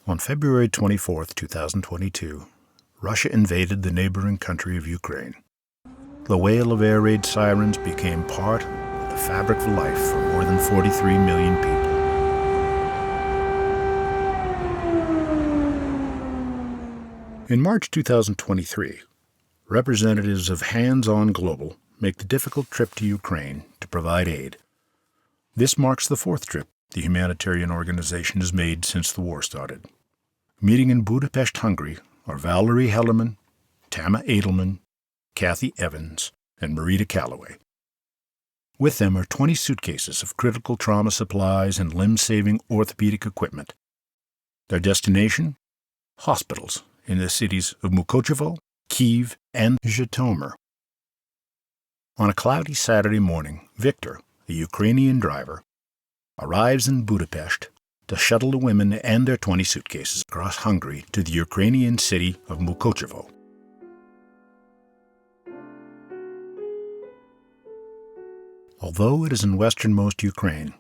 On February 24, 2022, Russia invaded the neighboring country of Ukraine. The wail of air raid sirens became part of the fabric of life for more than 43 million people. In March 2023, representatives of Hands On Global make the difficult trip to Ukraine to provide aid. This marks the fourth trip the humanitarian organization has made since the war started. Meeting in Budapest, Hungary, are Valerie Hellerman, Tama Edelman, Kathy Evans, and Marita Calloway. With them are 20 suitcases of critical trauma supplies and limb-saving orthopedic equipment. Their destination? Hospitals in the cities of Mukochevo, Kyiv, and Zhytomyr. On a cloudy Saturday morning, Victor, the Ukrainian driver, arrives in Budapest to shuttle the women and their 20 suitcases across Hungary to the Ukrainian city of Mukochevo. Although it is in westernmost Ukraine,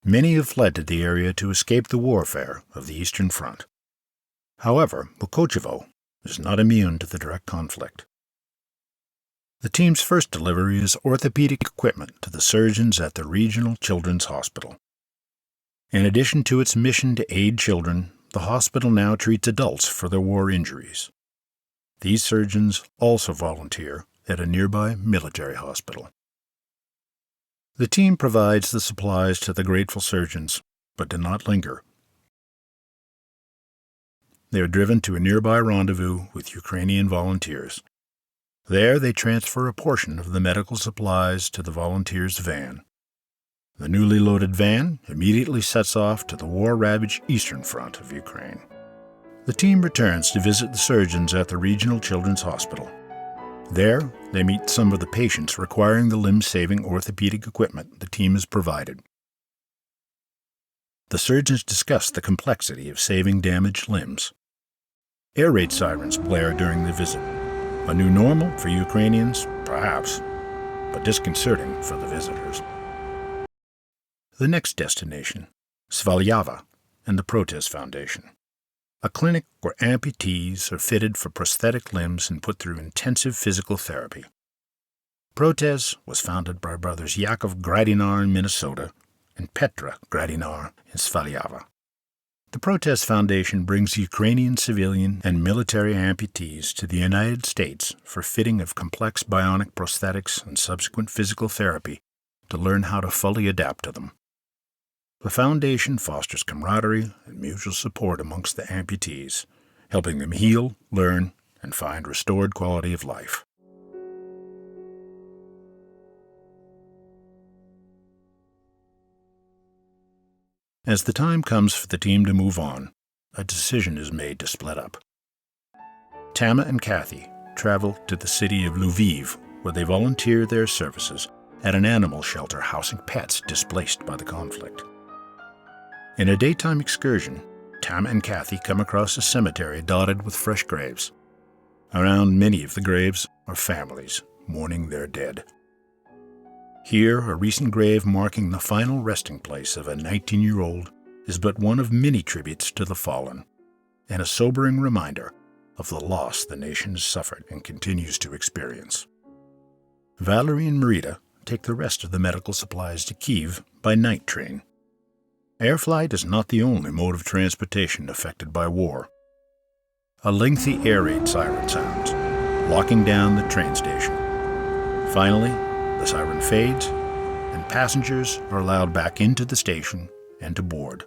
many have fled to the area to escape the warfare of the Eastern Front. However, Mukochevo is not immune to the direct conflict. The team's first delivery is orthopedic equipment to the surgeons at the Regional Children's Hospital. In addition to its mission to aid children, the hospital now treats adults for their war injuries. These surgeons also volunteer at a nearby military hospital. The team provides the supplies to the grateful surgeons, but do not linger. They are driven to a nearby rendezvous with Ukrainian volunteers. There they transfer a portion of the medical supplies to the volunteers' van. The newly loaded van immediately sets off to the war-ravaged eastern front of Ukraine. The team returns to visit the surgeons at the Regional Children's Hospital. There, they meet some of the patients requiring the limb-saving orthopedic equipment the team has provided. The surgeons discuss the complexity of saving damaged limbs. Air raid sirens blare during the visit. A new normal for Ukrainians, perhaps, but disconcerting for the visitors. The next destination, Svalyava and the Protez Foundation, a clinic where amputees are fitted for prosthetic limbs and put through intensive physical therapy. Protez was founded by brothers Yakov Gradinar in Minnesota and Petra Gradinar in Svalyava. The Protez Foundation brings Ukrainian civilian and military amputees to the United States for fitting of complex bionic prosthetics and subsequent physical therapy to learn how to fully adapt to them. The foundation fosters camaraderie and mutual support amongst the amputees, helping them heal, learn, and find restored quality of life. As the time comes for the team to move on, a decision is made to split up. Tama and Kathy travel to the city of Lviv, where they volunteer their services at an animal shelter housing pets displaced by the conflict. In a daytime excursion, Tama and Kathy come across a cemetery dotted with fresh graves. Around many of the graves are families mourning their dead. Here, a recent grave marking the final resting place of a 19-year-old is but one of many tributes to the fallen, and a sobering reminder of the loss the nation has suffered and continues to experience. Valerie and Marita take the rest of the medical supplies to Kyiv by night train. Air flight is not the only mode of transportation affected by war. A lengthy air raid siren sounds, locking down the train station. Finally, the siren fades, and passengers are allowed back into the station and to board.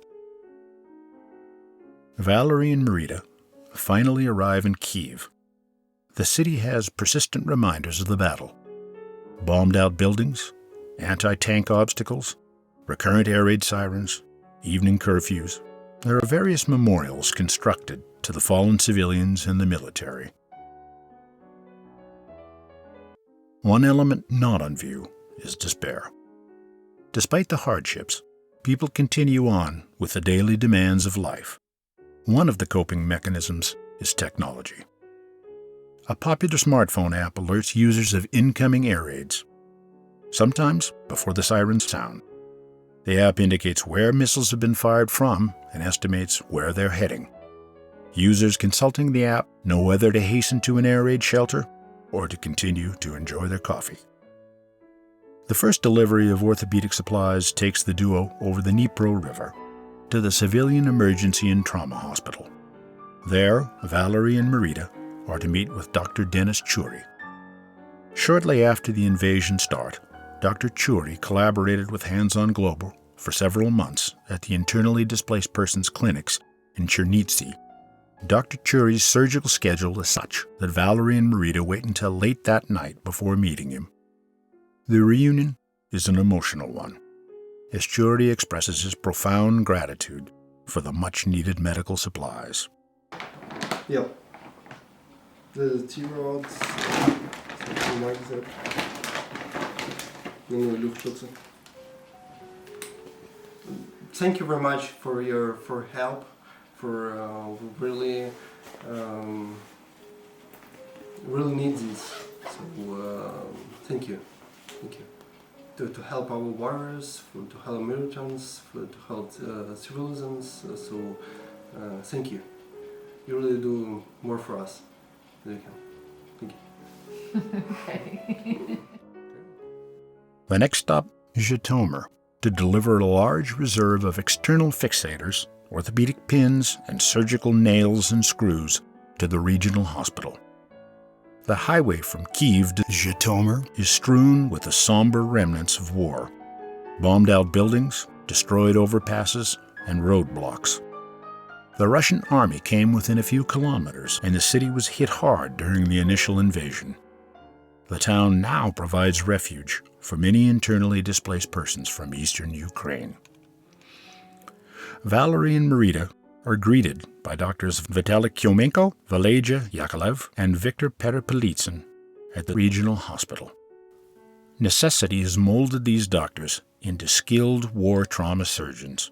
Valerie and Marita finally arrive in Kyiv. The city has persistent reminders of the battle. Bombed-out buildings, anti-tank obstacles, recurrent air raid sirens, evening curfews. There are various memorials constructed to the fallen civilians and the military. One element not on view is despair. Despite the hardships, people continue on with the daily demands of life. One of the coping mechanisms is technology. A popular smartphone app alerts users of incoming air raids, sometimes before the sirens sound. The app indicates where missiles have been fired from and estimates where they're heading. Users consulting the app know whether to hasten to an air raid shelter or to continue to enjoy their coffee. The first delivery of orthopedic supplies takes the duo over the Dnipro River to the Civilian Emergency and Trauma Hospital. There, Valerie and Marita are to meet with Dr. Dennis Churi. Shortly after the invasion start, Dr. Churi collaborated with Hands on Global for several months at the internally displaced persons clinics in Chernivtsi. Dr. Churi's surgical schedule is such that Valerie and Marita wait until late that night before meeting him. The reunion is an emotional one, as Churi expresses his profound gratitude for the much-needed medical supplies. Ja, de T-rods, thank you very much for your help, for really need this. So thank you. To help our warriors, to help militants, to help civilians. So thank you. You really do more for us than you can. Thank you. The next stop is Zhytomyr to deliver a large reserve of external fixators, orthopedic pins, and surgical nails and screws to the regional hospital. The highway from Kyiv to Zhytomyr is strewn with the somber remnants of war: bombed-out buildings, destroyed overpasses, and roadblocks. The Russian army came within a few kilometers, and the city was hit hard during the initial invasion. The town now provides refuge for many internally displaced persons from eastern Ukraine. Valerie and Marita are greeted by doctors Vitaly Kyomenko, Valeja Yakolev, and Viktor Perepelitsyn at the regional hospital. Necessity has molded these doctors into skilled war trauma surgeons.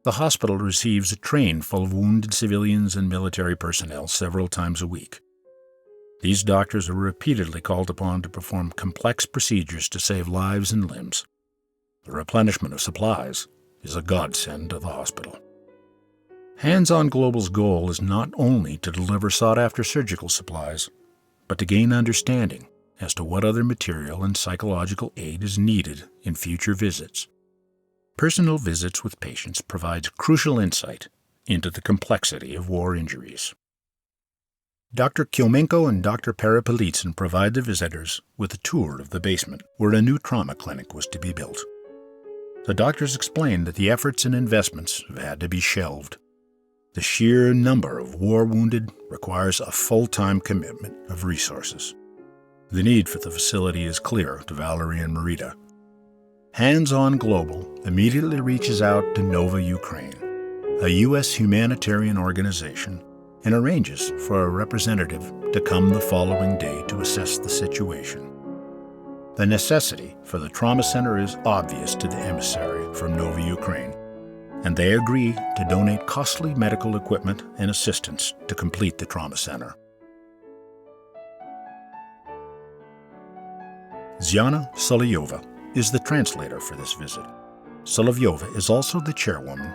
The hospital receives a train full of wounded civilians and military personnel several times a week. These doctors are repeatedly called upon to perform complex procedures to save lives and limbs. The replenishment of supplies is a godsend to the hospital. Hands on Global's goal is not only to deliver sought-after surgical supplies, but to gain understanding as to what other material and psychological aid is needed in future visits. Personal visits with patients provides crucial insight into the complexity of war injuries. Dr. Kyomenko and Dr. Perepelitsyn provide the visitors with a tour of the basement where a new trauma clinic was to be built. The doctors explain that the efforts and investments have had to be shelved. The sheer number of war wounded requires a full-time commitment of resources. The need for the facility is clear to Valerie and Marita. Hands on Global immediately reaches out to Nova Ukraine, a U.S. humanitarian organization, and arranges for a representative to come the following day to assess the situation. The necessity for the trauma center is obvious to the emissary from Nova Ukraine, and they agree to donate costly medical equipment and assistance to complete the trauma center. Zyana Solovyova is the translator for this visit. Solovyova is also the chairwoman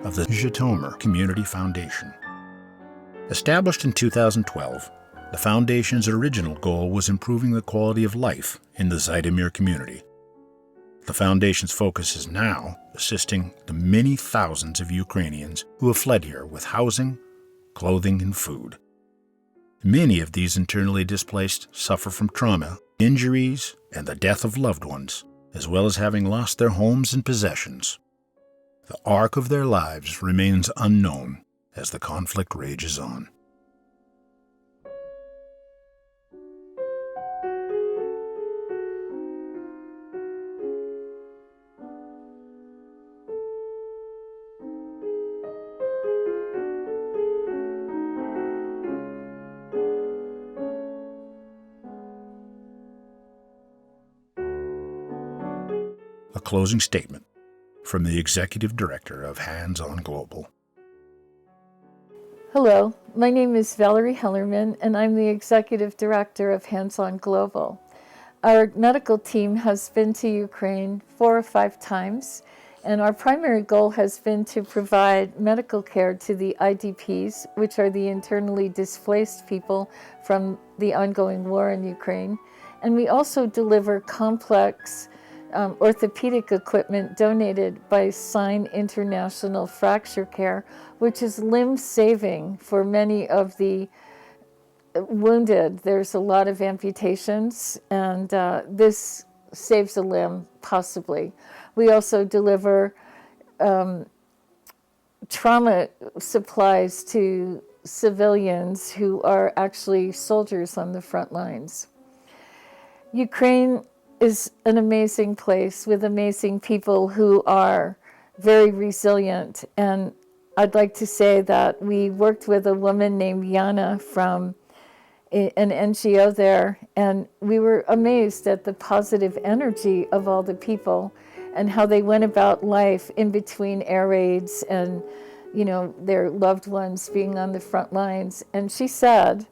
of the Zhytomyr Community Foundation. Established in 2012, the Foundation's original goal was improving the quality of life in the Zhytomyr community. The Foundation's focus is now assisting the many thousands of Ukrainians who have fled here with housing, clothing, and food. Many of these internally displaced suffer from trauma, injuries, and the death of loved ones, as well as having lost their homes and possessions. The arc of their lives remains unknown as the conflict rages on. A closing statement from the Executive Director of Hands on Global. Hello, my name is Valerie Hellerman, and I'm the Executive Director of Hands on Global. Our medical team has been to Ukraine 4 or 5 times, And our primary goal has been to provide medical care to the IDPs, which are the internally displaced people from the ongoing war in Ukraine. And we also deliver complex orthopedic equipment donated by Sign International Fracture Care, which is limb saving for many of the wounded. There's a lot of amputations, and this saves a limb, possibly. We also deliver trauma supplies to civilians who are actually soldiers on the front lines. Ukraine is an amazing place with amazing people who are very resilient. And I'd like to say that we worked with a woman named Yana from an NGO there, and we were amazed at the positive energy of all the people and how they went about life in between air raids and, you know, their loved ones being on the front lines. And she said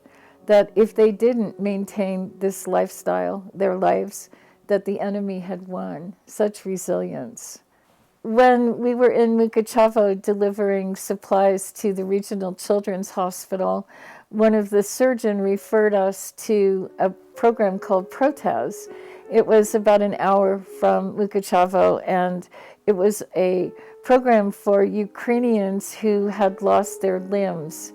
that if they didn't maintain this lifestyle, their lives, that the enemy had won. Such resilience. When we were in Mukachevo delivering supplies to the Regional Children's Hospital, one of the surgeons referred us to a program called Protez. It was about an hour from Mukachevo, and it was a program for Ukrainians who had lost their limbs.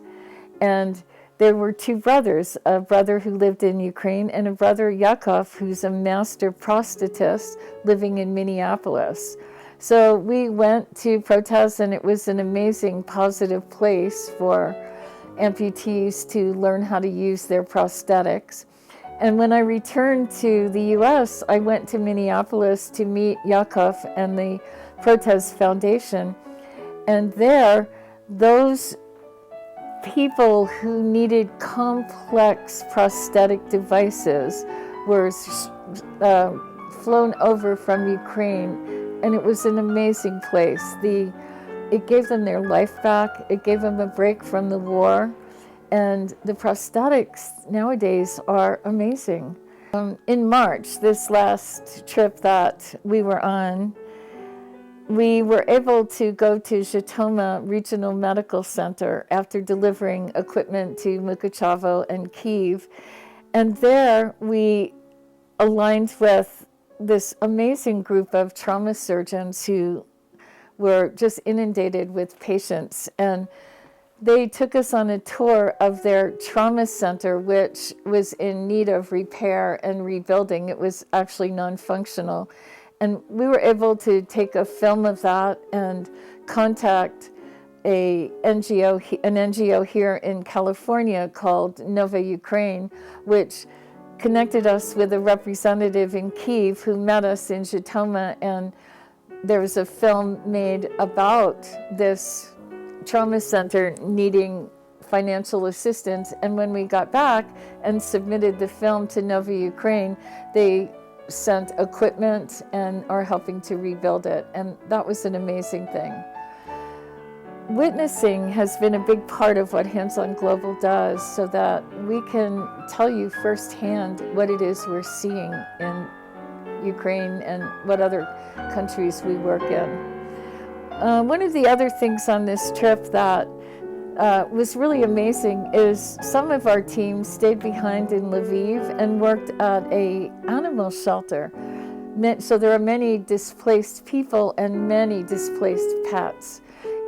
And there were two brothers, a brother who lived in Ukraine and a brother, Yakov, who's a master prosthetist living in Minneapolis. So we went to Protez, and it was an amazing, positive place for amputees to learn how to use their prosthetics. And when I returned to the U.S., I went to Minneapolis to meet Yakov and the Protez Foundation. And there, those people who needed complex prosthetic devices were flown over from Ukraine, and it was an amazing place. It gave them their life back. It gave them a break from the war. And the prosthetics nowadays are amazing. In March, this last trip that we were on, we were able to go to Zhytomyr Regional Medical Center after delivering equipment to Mukachevo and Kyiv. And there we aligned with this amazing group of trauma surgeons who were just inundated with patients. And they took us on a tour of their trauma center, which was in need of repair and rebuilding. It was actually non-functional. And we were able to take a film of that and contact an NGO here in California called Nova Ukraine, which connected us with a representative in Kyiv who met us in Zhytomyr, and there was a film made about this trauma center needing financial assistance. And when we got back and submitted the film to Nova Ukraine, they sent equipment and are helping to rebuild it. And that was an amazing thing. Witnessing has been a big part of what Hands on Global does, so that we can tell you firsthand what it is we're seeing in Ukraine and what other countries we work in. One of the other things on this trip that was really amazing is some of our team stayed behind in Lviv and worked at an animal shelter. So there are many displaced people and many displaced pets.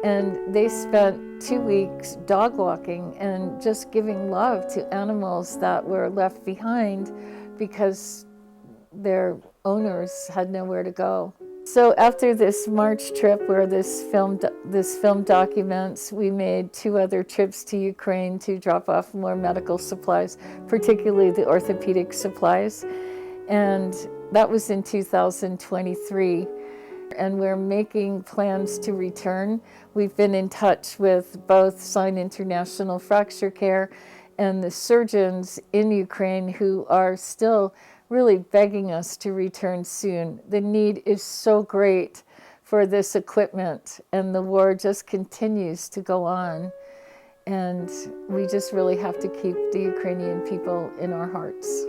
And they spent 2 weeks dog walking and just giving love to animals that were left behind because their owners had nowhere to go. So after this March trip where this film documents, we made 2 other trips to Ukraine to drop off more medical supplies, particularly the orthopedic supplies. And that was in 2023. And we're making plans to return. We've been in touch with both Sign International Fracture Care and the surgeons in Ukraine who are still really begging us to return soon. The need is so great for this equipment, and the war just continues to go on. And we just really have to keep the Ukrainian people in our hearts.